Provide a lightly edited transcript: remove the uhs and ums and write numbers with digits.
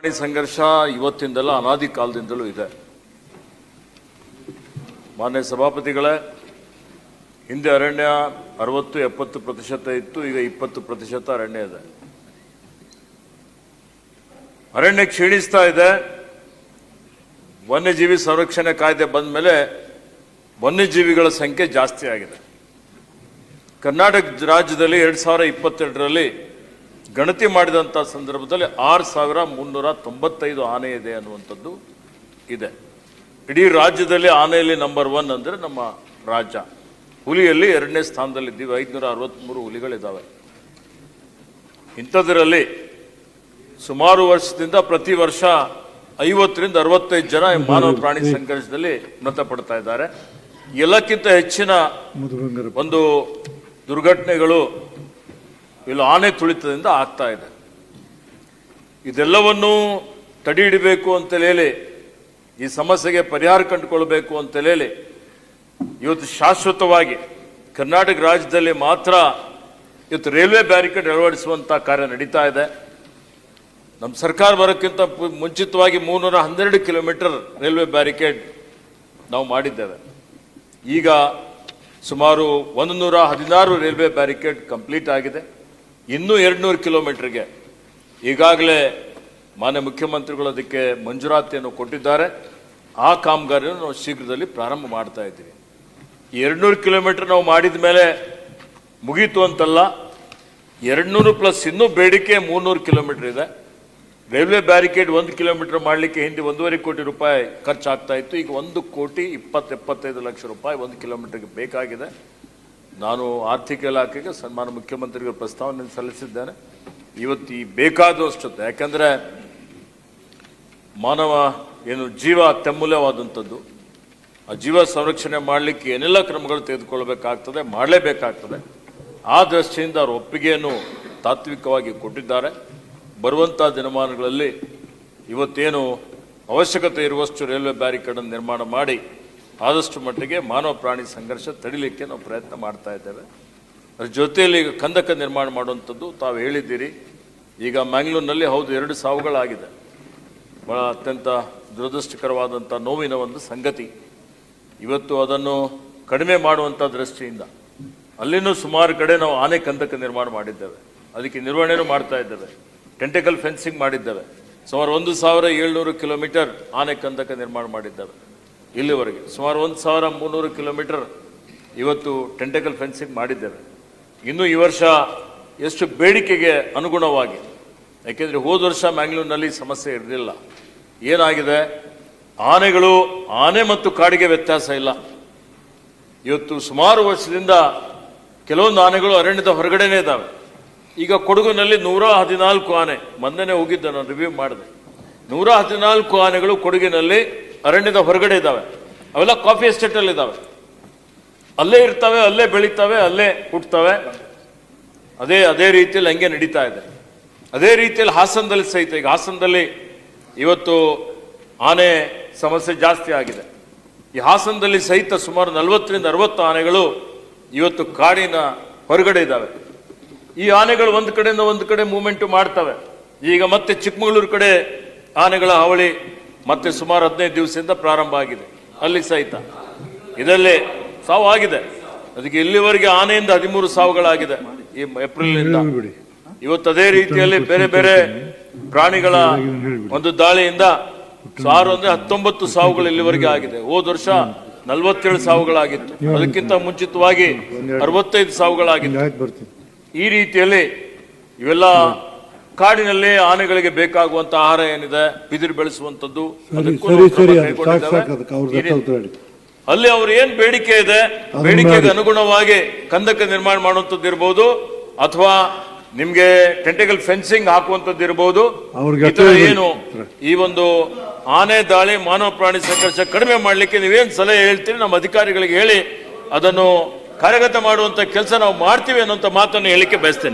ಪ್ರಾಣಿ ಸಂಘರ್ಷ ಇವತ್ತಿಂದಲ್ಲ ಅನಾದಿ ಕಾಲದಿಂದಲೂ ಇದೆ. ಮಾನ್ಯ ಸಭಾಪತಿಗಳೇ, ಹಿಂದೆ ಅರಣ್ಯ 60-70% ಇತ್ತು, ಈಗ 20% ಅರಣ್ಯ ಇದೆ. ಅರಣ್ಯ ಕ್ಷೀಣಿಸ್ತಾ ಇದೆ. ವನ್ಯಜೀವಿ ಸಂರಕ್ಷಣೆ ಕಾಯ್ದೆ ಬಂದ ಮೇಲೆ ವನ್ಯಜೀವಿಗಳ ಸಂಖ್ಯೆ ಜಾಸ್ತಿ ಆಗಿದೆ. ಕರ್ನಾಟಕ ರಾಜ್ಯದಲ್ಲಿ 2022ರಲ್ಲಿ ಗಣತಿ ಮಾಡಿದಂಥ ಸಂದರ್ಭದಲ್ಲಿ 6395 ಆನೆ ಇದೆ ಅನ್ನುವಂಥದ್ದು ಇದೆ. ಇಡೀ ರಾಜ್ಯದಲ್ಲಿ ಆನೆಯಲ್ಲಿ ನಂಬರ್ 1 ಅಂದರೆ ನಮ್ಮ ರಾಜ್ಯ. ಹುಲಿಯಲ್ಲಿ 2ನೇ ಸ್ಥಾನದಲ್ಲಿದ್ದೀವಿ, 563 ಹುಲಿಗಳಿದ್ದಾವೆ. ಇಂಥದ್ರಲ್ಲಿ ಸುಮಾರು ವರ್ಷದಿಂದ ಪ್ರತಿ ವರ್ಷ 50ರಿಂದ 65 ಜನ ಮಾನವ ಪ್ರಾಣಿ ಸಂಘರ್ಷದಲ್ಲಿ ಮೃತಪಡ್ತಾ ಇದ್ದಾರೆ. ಎಲ್ಲಕ್ಕಿಂತ ಹೆಚ್ಚಿನ ಒಂದು ದುರ್ಘಟನೆಗಳು ಇಲ್ಲಿ ಆನೆ ತುಳಿತದಿಂದ ಆಗ್ತಾ ಇದೆ. ಇದೆಲ್ಲವನ್ನೂ ತಡೆ ಹಿಡಿಬೇಕು ಅಂತೇಳಿ, ಈ ಸಮಸ್ಯೆಗೆ ಪರಿಹಾರ ಕಂಡುಕೊಳ್ಬೇಕು ಅಂತೇಳಿ ಇವತ್ತು ಶಾಶ್ವತವಾಗಿ ಕರ್ನಾಟಕ ರಾಜ್ಯದಲ್ಲಿ ಮಾತ್ರ ಇವತ್ತು ರೈಲ್ವೆ ಬ್ಯಾರಿಕೇಡ್ ಅಳವಡಿಸುವಂಥ ಕಾರ್ಯ ನಡೀತಾ ಇದೆ. ನಮ್ಮ ಸರ್ಕಾರ ಬರೋಕ್ಕಿಂತ ಮುಂಚಿತವಾಗಿ 312 ಕಿಲೋಮೀಟರ್ ರೈಲ್ವೆ ಬ್ಯಾರಿಕೇಡ್ ನಾವು ಮಾಡಿದ್ದೇವೆ. ಈಗ ಸುಮಾರು 116 ರೈಲ್ವೆ ಬ್ಯಾರಿಕೇಡ್ ಕಂಪ್ಲೀಟ್ ಆಗಿದೆ. ಇನ್ನೂ 200 ಕಿಲೋಮೀಟರ್ಗೆ ಈಗಾಗಲೇ ಮಾನ್ಯ ಮುಖ್ಯಮಂತ್ರಿಗಳು ಅದಕ್ಕೆ ಮಂಜೂರಾತಿಯನ್ನು ಕೊಟ್ಟಿದ್ದಾರೆ. ಆ ಕಾಮಗಾರಿಯನ್ನು ನಾವು ಶೀಘ್ರದಲ್ಲಿ ಪ್ರಾರಂಭ ಮಾಡ್ತಾ ಇದ್ದೀವಿ. ಈ 200 ಕಿಲೋಮೀಟರ್ ನಾವು ಮಾಡಿದ ಮೇಲೆ ಮುಗೀತು ಅಂತಲ್ಲ, 200 ಪ್ಲಸ್ ಇನ್ನೂ ಬೇಡಿಕೆ 300 ಕಿಲೋಮೀಟರ್ ಇದೆ. ರೈಲ್ವೆ ಬ್ಯಾರಿಕೇಡ್ 1 ಕಿಲೋಮೀಟರ್ ಮಾಡಲಿಕ್ಕೆ ಹಿಂದೆ 1.5 ಕೋಟಿ ರೂಪಾಯಿ ಖರ್ಚಾಗ್ತಾ ಇತ್ತು. ಈಗ 1,20,75 ಲಕ್ಷ ರೂಪಾಯಿ 1 ಕಿಲೋಮೀಟರ್ಗೆ ಬೇಕಾಗಿದೆ. ನಾನು ಆರ್ಥಿಕ ಇಲಾಖೆಗೆ ಸನ್ಮಾನ ಮುಖ್ಯಮಂತ್ರಿಗಳ ಪ್ರಸ್ತಾವನೆ ಸಲ್ಲಿಸಿದ್ದೇನೆ. ಇವತ್ತು ಈ ಬೇಕಾದಷ್ಟು, ಯಾಕಂದರೆ ಮಾನವ ಏನು ಜೀವ ಅತ್ಯಮೂಲ್ಯವಾದಂಥದ್ದು. ಆ ಜೀವ ಸಂರಕ್ಷಣೆ ಮಾಡಲಿಕ್ಕೆ ಏನೆಲ್ಲ ಕ್ರಮಗಳು ತೆಗೆದುಕೊಳ್ಬೇಕಾಗ್ತದೆ, ಮಾಡಲೇಬೇಕಾಗ್ತದೆ. ಆ ದೃಷ್ಟಿಯಿಂದ ಅವರ ಒಪ್ಪಿಗೆಯನ್ನು ತಾತ್ವಿಕವಾಗಿ ಕೊಟ್ಟಿದ್ದಾರೆ. ಬರುವಂಥ ದಿನಮಾನಗಳಲ್ಲಿ ಇವತ್ತೇನು ಅವಶ್ಯಕತೆ ಇರುವಷ್ಟು ರೈಲ್ವೆ ಬ್ಯಾರಿಕೇಡನ್ನು ನಿರ್ಮಾಣ ಮಾಡಿ ಆದಷ್ಟು ಮಟ್ಟಿಗೆ ಮಾನವ ಪ್ರಾಣಿ ಸಂಘರ್ಷ ತಡಿಲಿಕ್ಕೆ ನಾವು ಪ್ರಯತ್ನ ಮಾಡ್ತಾ ಇದ್ದೇವೆ. ಅದ್ರ ಜೊತೆಯಲ್ಲಿ ಈಗ ಕಂದಕ ನಿರ್ಮಾಣ ಮಾಡುವಂಥದ್ದು ತಾವು ಹೇಳಿದ್ದೀರಿ. ಈಗ ಮ್ಯಾಂಗ್ಳೂರಿನಲ್ಲಿ ಹೌದು 2 ಸಾವುಗಳಾಗಿದೆ. ಬಹಳ ಅತ್ಯಂತ ದುರದೃಷ್ಟಕರವಾದಂಥ ನೋವಿನ ಒಂದು ಸಂಗತಿ. ಇವತ್ತು ಅದನ್ನು ಕಡಿಮೆ ಮಾಡುವಂಥ ದೃಷ್ಟಿಯಿಂದ ಅಲ್ಲಿನೂ ಸುಮಾರು ಕಡೆ ನಾವು ಆನೆ ಕಂದಕ ನಿರ್ಮಾಣ ಮಾಡಿದ್ದೇವೆ. ಅದಕ್ಕೆ ನಿರ್ವಹಣೆನೂ ಮಾಡ್ತಾ ಇದ್ದೇವೆ. ಟೆಂಟಿಕಲ್ ಫೆನ್ಸಿಂಗ್ ಮಾಡಿದ್ದೇವೆ. ಸುಮಾರು 1700 ಕಿಲೋಮೀಟರ್ ಆನೆ ಕಂದಕ ನಿರ್ಮಾಣ ಮಾಡಿದ್ದೇವೆ. ಇಲ್ಲಿವರೆಗೆ ಸುಮಾರು 1300 ಕಿಲೋಮೀಟರ್ ಇವತ್ತು ಟೆಂಟಿಕಲ್ ಫೆನ್ಸಿಂಗ್ ಮಾಡಿದ್ದೇವೆ. ಇನ್ನು ಈ ವರ್ಷ ಎಷ್ಟು ಬೇಡಿಕೆಗೆ ಅನುಗುಣವಾಗಿ, ಯಾಕೆಂದರೆ ಹೋದ ವರ್ಷ ಮ್ಯಾಂಗ್ಳೂರಿನಲ್ಲಿ ಸಮಸ್ಯೆ ಇರಲಿಲ್ಲ. ಏನಾಗಿದೆ, ಆನೆ ಮತ್ತು ಕಾಡಿಗೆ ವ್ಯತ್ಯಾಸ ಇಲ್ಲ. ಇವತ್ತು ಸುಮಾರು ವರ್ಷದಿಂದ ಕೆಲವೊಂದು ಆನೆಗಳು ಅರಣ್ಯದ ಹೊರಗಡೆನೇ ಇದ್ದಾವೆ. ಈಗ ಕೊಡಗಿನಲ್ಲಿ 114 ಆನೆ, ಮೊನ್ನೆನೇ ಹೋಗಿದ್ದೆ ನಾನು, ರಿವ್ಯೂ ಮಾಡಿದೆ. 114 ಆನೆಗಳು ಕೊಡಗಿನಲ್ಲಿ ಅರಣ್ಯದ ಹೊರಗಡೆ ಇದ್ದಾವೆ. ಅವೆಲ್ಲ ಕಾಫಿ ಎಸ್ಟೇಟಲ್ಲಿ ಇದ್ದಾವೆ. ಅಲ್ಲೇ ಇರ್ತವೆ, ಅಲ್ಲೇ ಬೆಳೀತವೆ, ಅಲ್ಲೇ ಹುಟ್ಟುತ್ತವೆ. ಅದೇ ರೀತಿಯಲ್ಲಿ ಹಂಗೆ ನಡೀತಾ ಇದೆ. ಅದೇ ರೀತಿಯಲ್ಲಿ ಹಾಸನದಲ್ಲಿ ಸಹಿತ, ಈಗ ಹಾಸನದಲ್ಲಿ ಇವತ್ತು ಆನೆ ಸಮಸ್ಯೆ ಜಾಸ್ತಿ ಆಗಿದೆ. ಈ ಹಾಸನದಲ್ಲಿ ಸಹಿತ ಸುಮಾರು 40ರಿಂದ 60 ಆನೆಗಳು ಇವತ್ತು ಕಾಡಿನ ಹೊರಗಡೆ ಇದ್ದಾವೆ. ಈ ಆನೆಗಳು ಒಂದು ಕಡೆಯಿಂದ ಒಂದು ಕಡೆ ಮೂವ್ಮೆಂಟ್ ಮಾಡ್ತವೆ. ಈಗ ಮತ್ತೆ ಚಿಕ್ಕಮಗಳೂರು ಕಡೆ ಆನೆಗಳ ಹಾವಳಿ ಮತ್ತೆ ಸುಮಾರು 15 ದಿವಸದಿಂದ ಪ್ರಾರಂಭ ಆಗಿದೆ. ಅಲ್ಲಿ ಸಹಿತ ಇದರಲ್ಲಿ ಸಾವು ಆಗಿದೆ. ಅದಕ್ಕೆ ಇಲ್ಲಿವರೆಗೆ ಆನೆಯಿಂದ 13 ಸಾವುಗಳಾಗಿದೆ ಈ ಏಪ್ರಿಲ್ನಿಂದ. ಇವತ್ತು ಅದೇ ರೀತಿಯಲ್ಲಿ ಬೇರೆ ಬೇರೆ ಪ್ರಾಣಿಗಳ ಒಂದು ದಾಳಿಯಿಂದ 19 ಸಾವುಗಳು ಇಲ್ಲಿವರೆಗೆ ಆಗಿದೆ. ಹೋದ ವರ್ಷ 47 ಸಾವುಗಳಾಗಿತ್ತು. ಅದಕ್ಕಿಂತ ಮುಂಚಿತವಾಗಿ 65 ಸಾವುಗಳಾಗಿತ್ತು. ಈ ರೀತಿಯಲ್ಲಿ ಇವೆಲ್ಲ ಕಾಡಿನಲ್ಲಿ ಆನೆಗಳಿಗೆ ಬೇಕಾಗುವಂತ ಆಹಾರ ಏನಿದೆ, ಬಿದಿರು ಬೆಳೆಸುವಂಥದ್ದು, ಅಲ್ಲಿ ಅವ್ರು ಏನ್ ಬೇಡಿಕೆ ಇದೆ, ಬೇಡಿಕೆಗೆ ಅನುಗುಣವಾಗಿ ಕಂದಕ ನಿರ್ಮಾಣ ಮಾಡುವಂಥದ್ದು ಇರ್ಬೋದು, ಅಥವಾ ನಿಮ್ಗೆ ಟೆಂಟಿಕಲ್ ಫೆನ್ಸಿಂಗ್ ಹಾಕುವಂಥದ್ದು ಇರ್ಬೋದು. ಏನು ಈ ಒಂದು ಆನೆ ದಾಳಿ, ಮಾನವ ಪ್ರಾಣಿ ಸಂಘರ್ಷ ಕಡಿಮೆ ಮಾಡಲಿಕ್ಕೆ ನೀವೇನು ಸಲಹೆ ಹೇಳ್ತೀರಿ, ನಮ್ಮ ಅಧಿಕಾರಿಗಳಿಗೆ ಹೇಳಿ ಅದನ್ನು ಕಾರ್ಯಗತ ಮಾಡುವಂತ ಕೆಲಸ ನಾವು ಮಾಡ್ತೀವಿ ಅನ್ನುವಂಥ ಮಾತನ್ನು ಹೇಳಿಕೆ ಬಯಸ್ತೇನೆ.